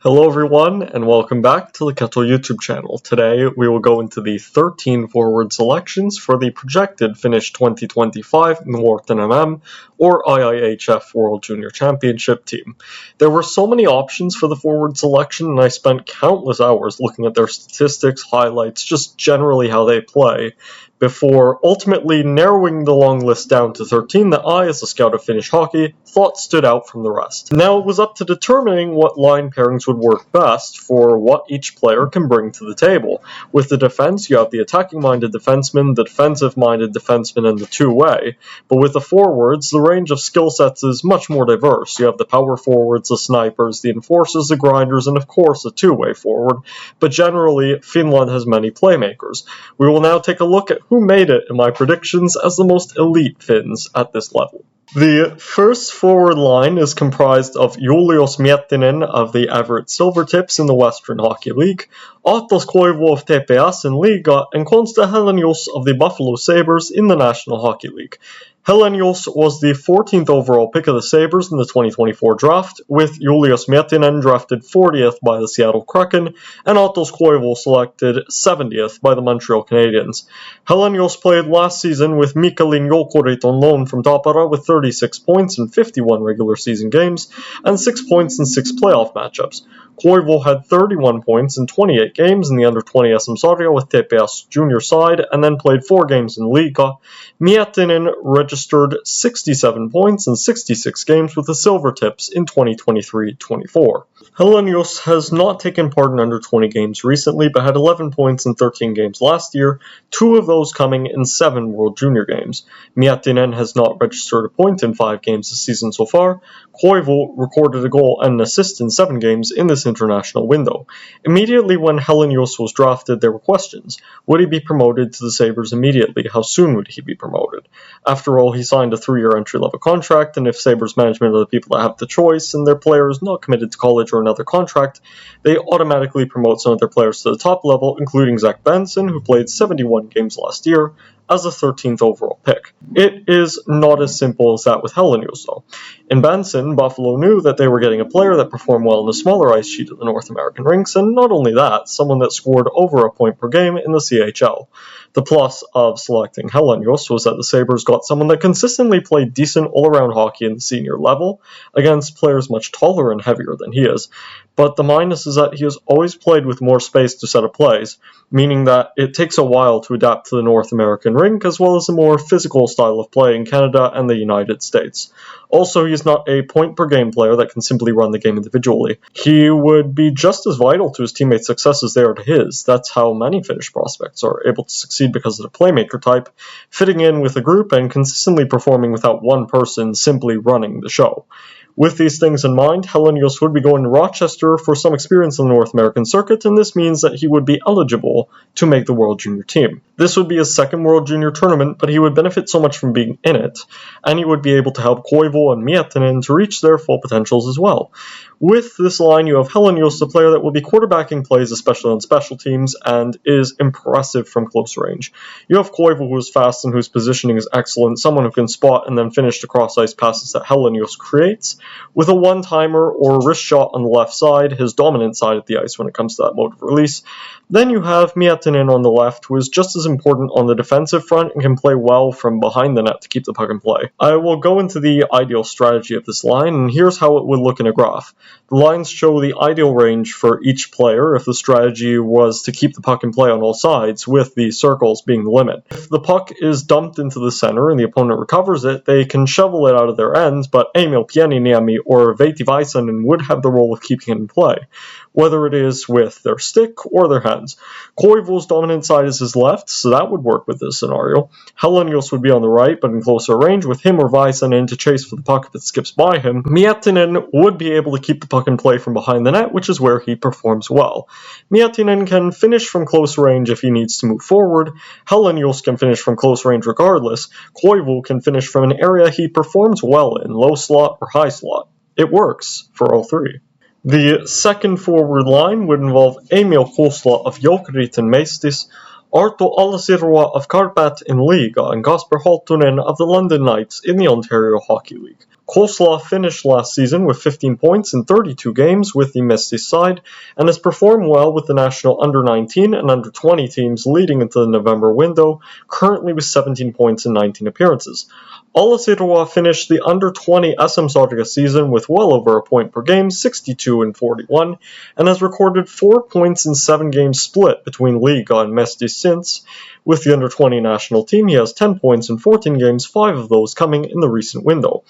Hello everyone, and welcome back to the Kettle YouTube channel. Today we will go into the 13 forward selections for the projected Finnish 2025 Nuorten-MM or IIHF World Junior Championship team. There were so many options for the forward selection, and I spent countless hours looking at their statistics, highlights, just generally how they play, before ultimately narrowing the long list down to 13 that I, as a scout of Finnish hockey, thought stood out from the rest. Now it was up to determining what line pairings would work best for what each player can bring to the table. With the defense, you have the attacking-minded defenseman, the defensive-minded defenseman, and the two-way. But with the forwards, the range of skill sets is much more diverse. You have the power forwards, the snipers, the enforcers, the grinders, and of course a two-way forward. But generally, Finland has many playmakers. We will now take a look at who made it in my predictions as the most elite Finns at this level. The first forward line is comprised of Julius Miettinen of the Everett Silvertips in the Western Hockey League, Atos Koivu of TPS in Liiga, and Konsta Helenius of the Buffalo Sabres in the National Hockey League. Helenius was the 14th overall pick of the Sabres in the 2024 draft, with Julius Miettinen drafted 40th by the Seattle Kraken, and Atos Koivu selected 70th by the Montreal Canadiens. Helenius played last season with Mikkelin Jokerit on loan from Tappara with 36 points in 51 regular season games, and 6 points in 6 playoff matchups. Koivu had 31 points in 28 games in the under-20 SM Sarja with TPS junior side, and then played 4 games in Liiga. Miettinen registered 67 points in 66 games with the Silvertips in 2023-24. Helenius has not taken part in under-20 games recently, but had 11 points in 13 games last year, 2 of those coming in 7 World Junior games. Miettinen has not registered a point in 5 games this season so far. Koivu recorded a goal and an assist in 7 games in this international window. Immediately when Helenius was drafted, there were questions. Would he be promoted to the Sabres immediately? How soon would he be promoted? After all, he signed a 3-year entry-level contract, and if Sabres management are the people that have the choice, and their player is not committed to college or another contract, they automatically promote some of their players to the top level, including Zach Benson, who played 71 games last year, as the 13th overall pick. It is not as simple as that with Helenius, though. In Benson, Buffalo knew that they were getting a player that performed well in the smaller ice sheet of the North American rinks, and not only that, someone that scored over a point per game in the CHL. The plus of selecting Helenius was that the Sabres got someone that consistently played decent all-around hockey in the senior level against players much taller and heavier than he is. But the minus is that he has always played with more space to set up plays, meaning that it takes a while to adapt to the North American rink as well as a more physical style of play in Canada and the United States. Also, he's not a point-per-game player that can simply run the game individually. He would be just as vital to his teammates' success as they are to his. That's how many Finnish prospects are able to succeed because of the playmaker type, fitting in with a group and consistently performing without one person simply running the show. With these things in mind, Helenius would be going to Rochester for some experience in the North American circuit, and this means that he would be eligible to make the World Junior team. This would be his second World Junior tournament, but he would benefit so much from being in it, and he would be able to help Koivu and Miettinen to reach their full potentials as well. With this line, you have Helenius, the player that will be quarterbacking plays, especially on special teams, and is impressive from close range. You have Koivu, who is fast and whose positioning is excellent, someone who can spot and then finish the cross-ice passes that Helenius creates. With a one-timer or wrist shot on the left side, his dominant side of the ice when it comes to that mode of release. Then you have Miettinen on the left, who is just as important on the defensive front and can play well from behind the net to keep the puck in play. I will go into the ideal strategy of this line, and here's how it would look in a graph. The lines show the ideal range for each player if the strategy was to keep the puck in play on all sides, with the circles being the limit. If the puck is dumped into the center and the opponent recovers it, they can shovel it out of their ends, but Emil Pieniniemi or Veeti Väisänen would have the role of keeping it in play, whether it is with their stick or their hands. Koivu's dominant side is his left, so that would work with this scenario. Helenius would be on the right, but in closer range, with him or Väisänen to chase for the puck if it skips by him. Miettinen would be able to keep the puck in play from behind the net, which is where he performs well. Miettinen can finish from close range if he needs to move forward. Helenius can finish from close range regardless. Koivu can finish from an area he performs well in, low slot or high slot. It works for all three. The second forward line would involve Emil Kuusla of Jokerit and Mestis, Arto Alasirua of Karpat in Liiga, and Kasper Holtunen of the London Knights in the Ontario Hockey League. Kolsla finished last season with 15 points in 32 games with the Mestis side, and has performed well with the national under-19 and under-20 teams leading into the November window, currently with 17 points in 19 appearances. Alasirwa finished the under-20 SM Sarja season with well over a point per game, 62 and 41, and has recorded 4 points in 7 games split between Liga and Mestis since. With the under-20 national team, he has 10 points in 14 games, 5 of those coming in the recent window.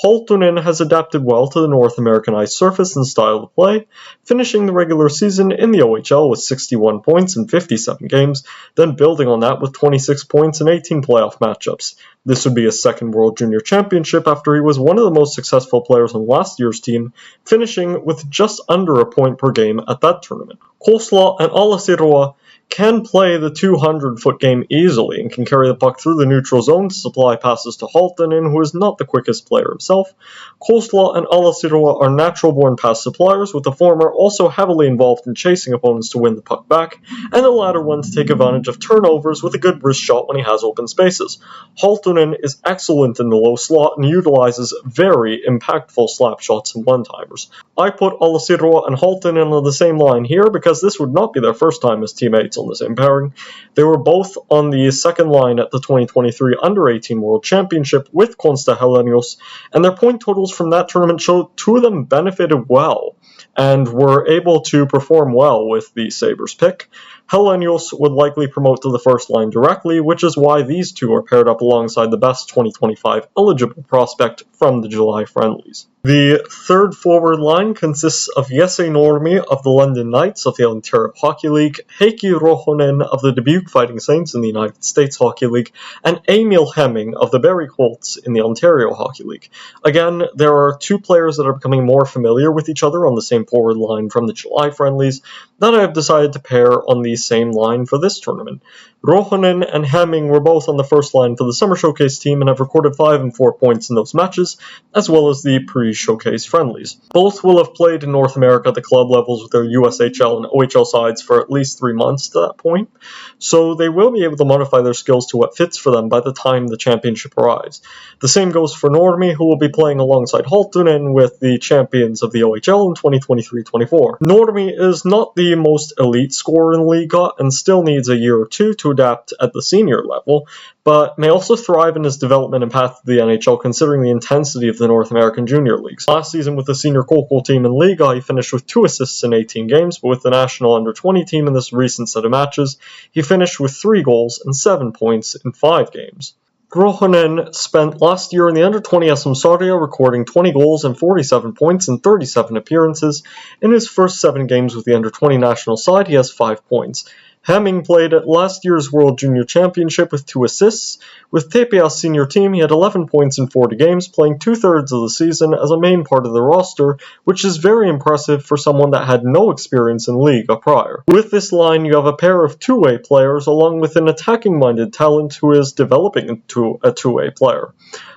Holtunen has adapted well to the North American ice surface and style of play, finishing the regular season in the OHL with 61 points in 57 games, then building on that with 26 points in 18 playoff matchups. This would be his second World Junior Championship after he was one of the most successful players on last year's team, finishing with just under a point per game at that tournament. Kolsla and Alasirwa can play the 200-foot game easily and can carry the puck through the neutral zone to supply passes to Holtunen, who is not the quickest player himself. Kolsla and Alasirwa are natural-born pass suppliers, with the former also heavily involved in chasing opponents to win the puck back, and the latter one to take advantage of turnovers with a good wrist shot when he has open spaces. Holtunen is excellent in the low slot and utilizes very impactful slap shots and one-timers. I put Alasirwa and Holtunen on the same line here because this would not be their first time as teammates on the same pairing. They were both on the second line at the 2023 Under-18 World Championship with Konsta Helenius, and their point totals from that tournament showed two of them benefited well and were able to perform well with the Sabres pick. Helenius would likely promote to the first line directly, which is why these two are paired up alongside the best 2025 eligible prospect from the July friendlies. The third forward line consists of Jesse Nurmi of the London Knights of the Ontario Hockey League, Heikki Rohonen of the Dubuque Fighting Saints in the United States Hockey League, and Emil Hemming of the Barrie Colts in the Ontario Hockey League. Again, there are two players that are becoming more familiar with each other on the same forward line from the July friendlies that I have decided to pair on the same line for this tournament. Rohonen and Hemming were both on the first line for the Summer Showcase team and have recorded 5 and 4 points in those matches, as well as the pre-showcase friendlies. Both will have played in North America at the club levels with their USHL and OHL sides for at least 3 months to that point, so they will be able to modify their skills to what fits for them by the time the championship arrives. The same goes for Nurmi, who will be playing alongside Holtunen with the champions of the OHL in 2023-24. Nurmi is not the most elite scorer in Liga and still needs a year or two to adapt at the senior level, but may also thrive in his development and path to the NHL considering the intensity of the North American junior leagues. Last season with the senior Kokol team in Liga, he finished with 2 assists in 18 games, but with the national under-20 team in this recent set of matches, he finished with 3 goals and 7 points in 5 games. Rohonen spent last year in the under-20 SM Sarja, recording 20 goals and 47 points in 37 appearances. In his first 7 games with the under-20 national side, he has 5 points. Hemming played at last year's World Junior Championship with 2 assists. With TPA's senior team, he had 11 points in 40 games, playing 2/3 of the season as a main part of the roster, which is very impressive for someone that had no experience in Liga prior. With this line, you have a pair of two-way players along with an attacking-minded talent who is developing into a two-way player.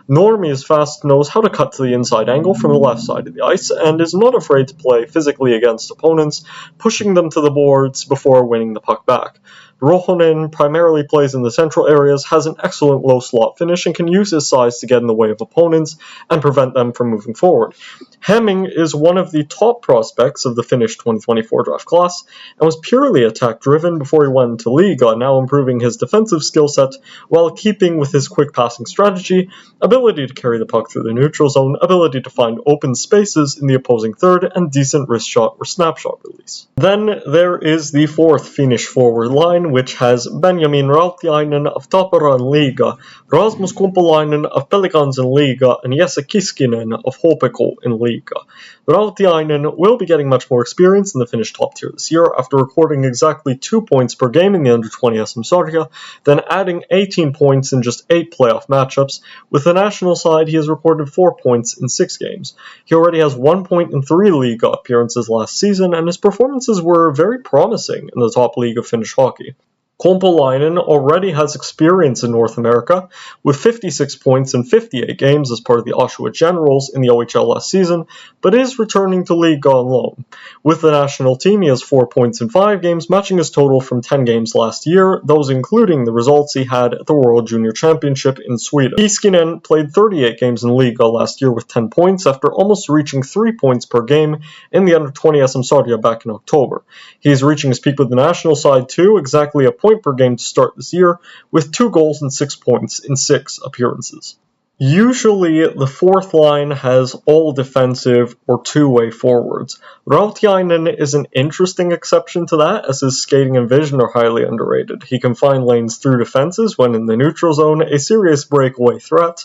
Nurmi is fast, knows how to cut to the inside angle from the left side of the ice, and is not afraid to play physically against opponents, pushing them to the boards before winning the puck back. Rohonen primarily plays in the central areas, has an excellent low slot finish, and can use his size to get in the way of opponents and prevent them from moving forward. Hemming is one of the top prospects of the Finnish 2024 draft class, and was purely attack-driven before he went into Liga, now improving his defensive skill set while keeping with his quick passing strategy, ability to carry the puck through the neutral zone, ability to find open spaces in the opposing third, and decent wrist shot or snapshot release. Then there is the fourth Finnish forward line, which has Benjamin Rautiainen of Taparan Liga, Rasmus Kumpulainen of Pelicans in Liga, and Jesse Kiskinen of HPK in Liga. Rautiainen will be getting much more experience in the Finnish top tier this year after recording exactly 2 points per game in the under-20 SM Sarja, then adding 18 points in just 8 playoff matchups. With the national side, he has recorded 4 points in 6 games. He already has 1 point in 3 Liga appearances last season, and his performances were very promising in the top league of Finnish hockey. Kompalainen already has experience in North America, with 56 points in 58 games as part of the Oshawa Generals in the OHL last season, but is returning to Liiga on loan. With the national team, he has 4 points in 5 games, matching his total from 10 games last year, those including the results he had at the World Junior Championship in Sweden. Kiiskinen played 38 games in Liiga last year with 10 points after almost reaching 3 points per game in the under-20 SM Sarja back in October. He is reaching his peak with the national side too, exactly a point per game to start this year, with 2 goals and 6 points in 6 appearances. Usually, the fourth line has all defensive or two-way forwards. Rautiainen is an interesting exception to that, as his skating and vision are highly underrated. He can find lanes through defenses when in the neutral zone, a serious breakaway threat,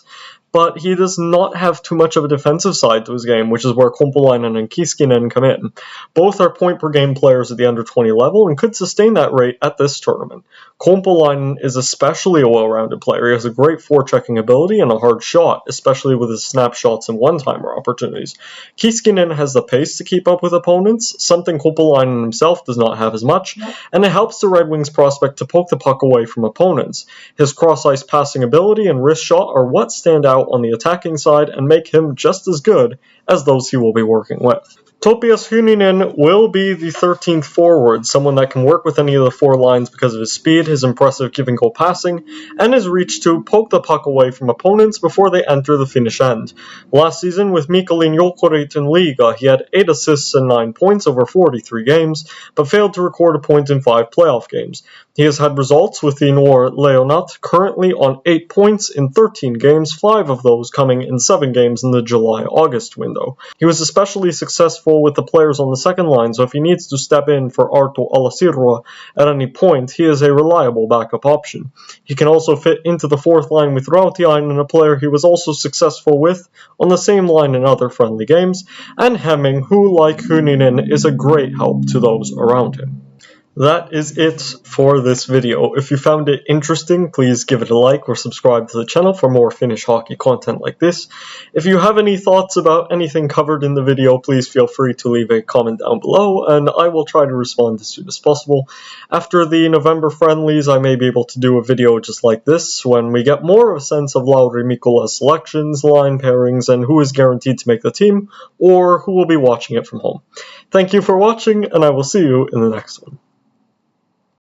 but he does not have too much of a defensive side to his game, which is where Kompalainen and Kiiskinen come in. Both are point-per-game players at the under-20 level and could sustain that rate at this tournament. Kompalainen is especially a well-rounded player. He has a great forechecking ability and a hard shot, especially with his snapshots and one-timer opportunities. Kiiskinen has the pace to keep up with opponents, something Kompalainen himself does not have as much, and it helps the Red Wings prospect to poke the puck away from opponents. His cross-ice passing ability and wrist shot are what stand out on the attacking side and make him just as good as those he will be working with. Topias Hyninen will be the 13th forward, someone that can work with any of the 4 lines because of his speed, his impressive give-and-go passing, and his reach to poke the puck away from opponents before they enter the Finnish end. Last season, with Mikalin Jokerit in Liiga, he had 8 assists and 9 points over 43 games, but failed to record a point in 5 playoff games. He has had results with the Leijonat, currently on 8 points in 13 games, 5 of those coming in 7 games in the July-August window. He was especially successful with the players on the second line, so if he needs to step in for Arto Alasirua at any point, he is a reliable backup option. He can also fit into the fourth line with Rautiainen, a player he was also successful with on the same line in other friendly games, and Hemming, who, like Hyninen, is a great help to those around him. That is it for this video. If you found it interesting, please give it a like or subscribe to the channel for more Finnish hockey content like this. If you have any thoughts about anything covered in the video, please feel free to leave a comment down below, and I will try to respond as soon as possible. After the November friendlies, I may be able to do a video just like this, when we get more of a sense of Lauri Mikula's selections, line pairings, and who is guaranteed to make the team, or who will be watching it from home. Thank you for watching, and I will see you in the next one.